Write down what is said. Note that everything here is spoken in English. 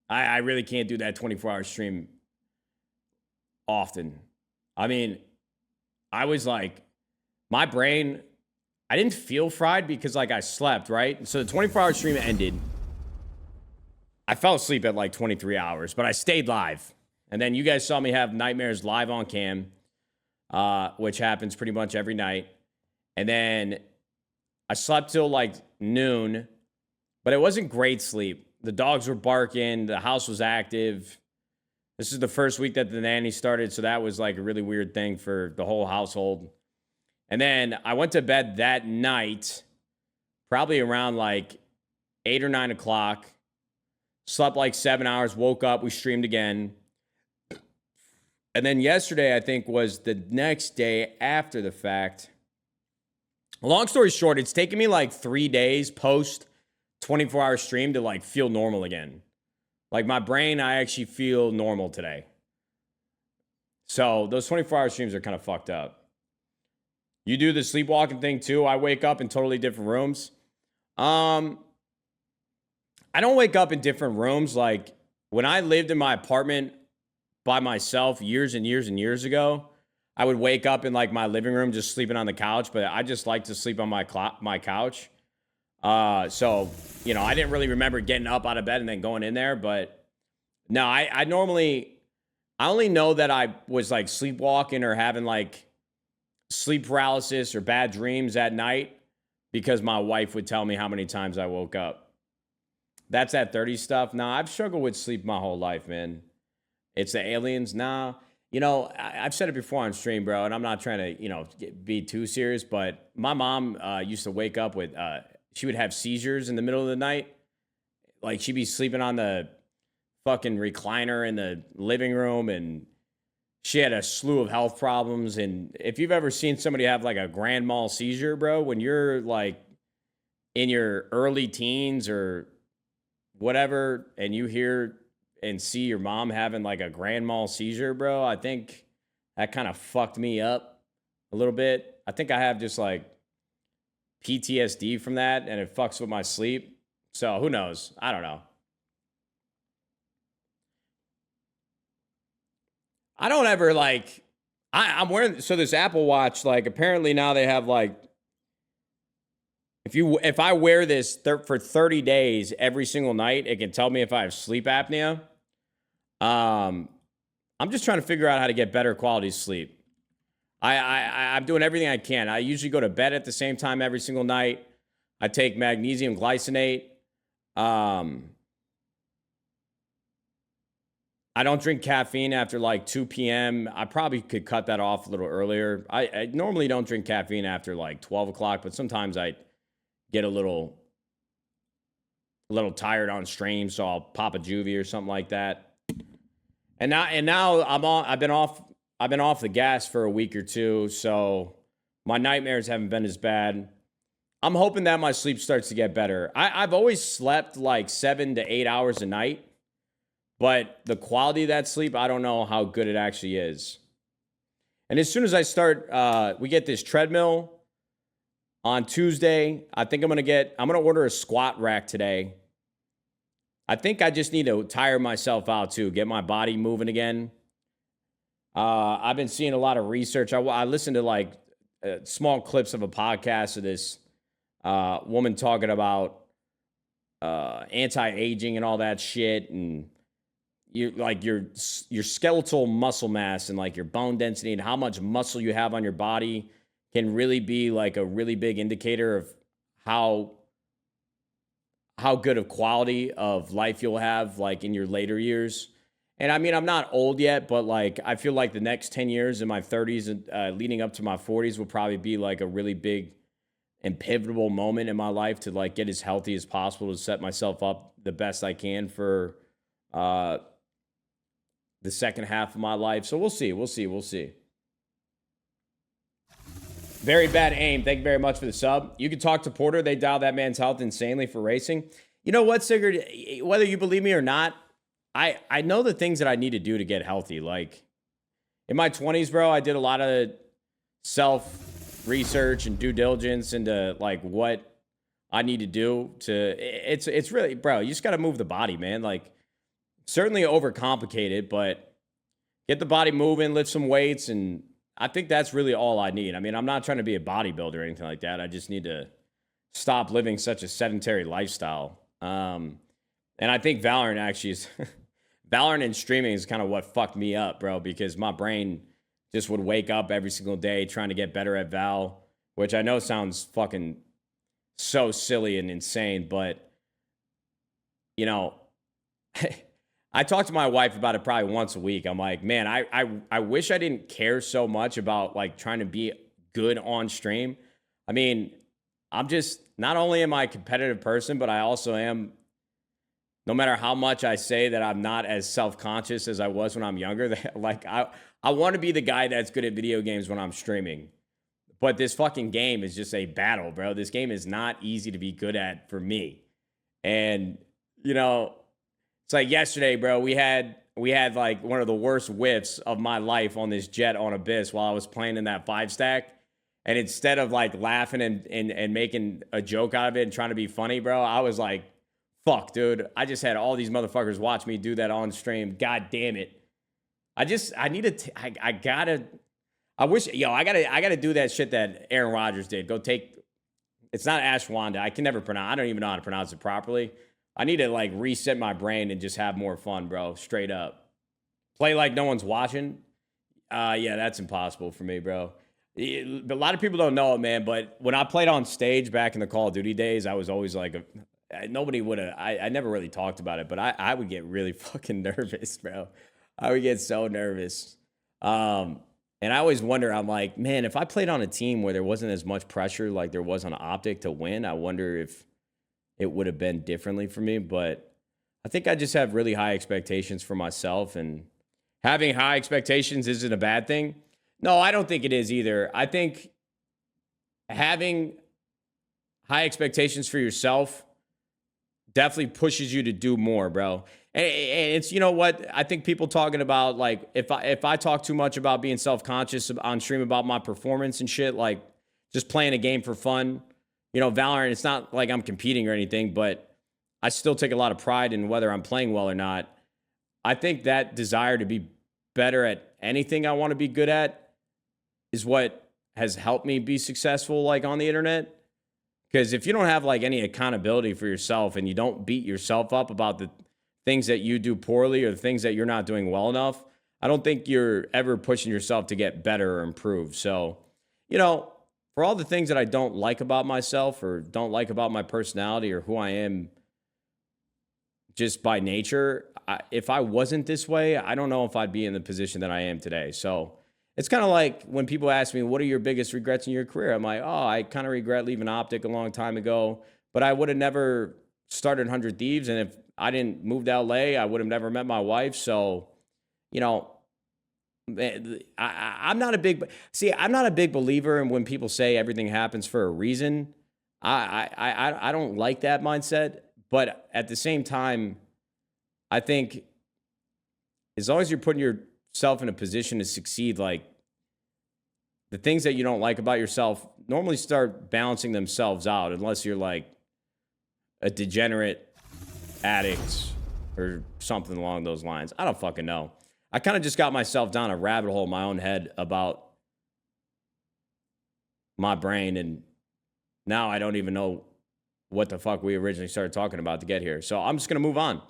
I really can't do that 24-hour stream often. I mean, I was like, my brain, I didn't feel fried because like I slept, right? So the 24-hour stream ended. I fell asleep at like 23 hours, but I stayed live. And then you guys saw me have nightmares live on cam, which happens pretty much every night. And then I slept till like noon, but it wasn't great sleep. The dogs were barking. The house was active. This is the first week that the nanny started, so that was like a really weird thing for the whole household. And then I went to bed that night, probably around like 8 or 9 o'clock. Slept like 7 hours, woke up, we streamed again. And then yesterday, I think, was the next day after the fact. Long story short, it's taken me like 3 days post 24-hour stream to like feel normal again. Like my brain, I actually feel normal today. So those 24-hour streams are kind of fucked up. You do the sleepwalking thing too. I wake up in totally different rooms. I don't wake up in different rooms. Like when I lived in my apartment by myself years and years and years ago, I would wake up in like my living room just sleeping on the couch, but I just like to sleep on my couch. So, you know, I didn't really remember getting up out of bed and then going in there, but no, I only know that I was like sleepwalking or having like sleep paralysis or bad dreams at night because my wife would tell me how many times I woke up. That's that 30 stuff. Nah, I've struggled with sleep my whole life, man. It's the aliens. Nah, you know, I've said it before on stream, bro, and I'm not trying to, you know, be too serious, but my mom used to wake up with, she would have seizures in the middle of the night. Like she'd be sleeping on the fucking recliner in the living room, and she had a slew of health problems. And if you've ever seen somebody have like a grand mal seizure, bro, when you're like in your early teens or whatever, and you hear and see your mom having like a grand mal seizure, bro, I think that kind of fucked me up a little bit. I think I have just like PTSD from that, and it fucks with my sleep. So who knows? I don't know. I don't ever like, I'm wearing, so this Apple Watch, like apparently now they have like, if I wear this for 30 days every single night, it can tell me if I have sleep apnea. I'm just trying to figure out how to get better quality sleep. I'm doing everything I can. I usually go to bed at the same time every single night. I take magnesium glycinate. I don't drink caffeine after like 2 p.m. I probably could cut that off a little earlier. I normally don't drink caffeine after like 12 o'clock, but sometimes I get a little tired on stream, so I'll pop a juvie or something like that. And now I've been off the gas for a week or two, so my nightmares haven't been as bad. I'm hoping that my sleep starts to get better. I've always slept like 7 to 8 hours a night, but the quality of that sleep, I don't know how good it actually is. And as soon as I start, we get this treadmill on Tuesday. I think I'm gonna order a squat rack today. I think I just need to tire myself out too, get my body moving again. I've been seeing a lot of research. I listened to like small clips of a podcast of this woman talking about anti-aging and all that shit, and you like your skeletal muscle mass and like your bone density and how much muscle you have on your body can really be like a really big indicator of how good of quality of life you'll have like in your later years. And I mean, I'm not old yet, but like I feel like the next 10 years in my 30s and leading up to my 40s will probably be like a really big and pivotal moment in my life to like get as healthy as possible to set myself up the best I can for the second half of my life. So we'll see. Very bad aim. Thank you very much for the sub. You can talk to Porter. They dial that man's health insanely for racing. You know what, Sigurd? Whether you believe me or not, I know the things that I need to do to get healthy. Like in my 20s, bro, I did a lot of self-research and due diligence into like what I need to do to. It's really, bro. You just got to move the body, man. Like certainly overcomplicate it, but get the body moving, lift some weights, and I think that's really all I need. I mean, I'm not trying to be a bodybuilder or anything like that. I just need to stop living such a sedentary lifestyle. And I think Valorant actually is Valorant and streaming is kind of what fucked me up, bro, because my brain just would wake up every single day trying to get better at Val, which I know sounds fucking so silly and insane, but you know, I talk to my wife about it probably once a week. I'm like, man, I wish I didn't care so much about like trying to be good on stream. I mean, I'm just, not only am I a competitive person, but I also am, no matter how much I say that I'm not as self-conscious as I was when I'm younger, like I want to be the guy that's good at video games when I'm streaming. But this fucking game is just a battle, bro. This game is not easy to be good at for me. And, you know, it's like yesterday, bro, we had like one of the worst whiffs of my life on this jet on Abyss while I was playing in that 5-stack. And instead of like laughing and making a joke out of it and trying to be funny, bro, I was like, fuck, dude. I just had all these motherfuckers watch me do that on stream. God damn it. I gotta do that shit that Aaron Rodgers did. Go take, it's not Ashwanda. I can never pronounce, I don't even know how to pronounce it properly. I need to like reset my brain and just have more fun, bro. Straight up. Play like no one's watching. Yeah, that's impossible for me, bro. A lot of people don't know it, man, but when I played on stage back in the Call of Duty days, I was always like, nobody would have, I never really talked about it, but I would get really fucking nervous, bro. I would get so nervous. And I always wonder, I'm like, man, if I played on a team where there wasn't as much pressure like there was on Optic to win, I wonder if it would have been differently for me. But I think I just have really high expectations for myself, and having high expectations isn't a bad thing. No, I don't think it is either. I think having high expectations for yourself definitely pushes you to do more, bro. And it's, you know what? I think people talking about, like, if I talk too much about being self-conscious on stream about my performance and shit, like just playing a game for fun, you know, Valorant, it's not like I'm competing or anything, but I still take a lot of pride in whether I'm playing well or not. I think that desire to be better at anything I want to be good at is what has helped me be successful, like, on the internet. Because if you don't have like any accountability for yourself and you don't beat yourself up about the things that you do poorly or the things that you're not doing well enough, I don't think you're ever pushing yourself to get better or improve. So, you know, for all the things that I don't like about myself or don't like about my personality or who I am just by nature, if I wasn't this way, I don't know if I'd be in the position that I am today. So it's kind of like when people ask me, what are your biggest regrets in your career? I'm like, oh, I kind of regret leaving Optic a long time ago, but I would have never started 100 Thieves. And if I didn't move to LA, I would have never met my wife. So, you know, I'm not a big believer in when people say everything happens for a reason. I don't like that mindset, but at the same time, I think as long as you're putting yourself in a position to succeed, like, the things that you don't like about yourself normally start balancing themselves out, unless you're like a degenerate addict or something along those lines. I don't fucking know. I kind of just got myself down a rabbit hole in my own head about my brain, and now I don't even know what the fuck we originally started talking about to get here. So I'm just going to move on.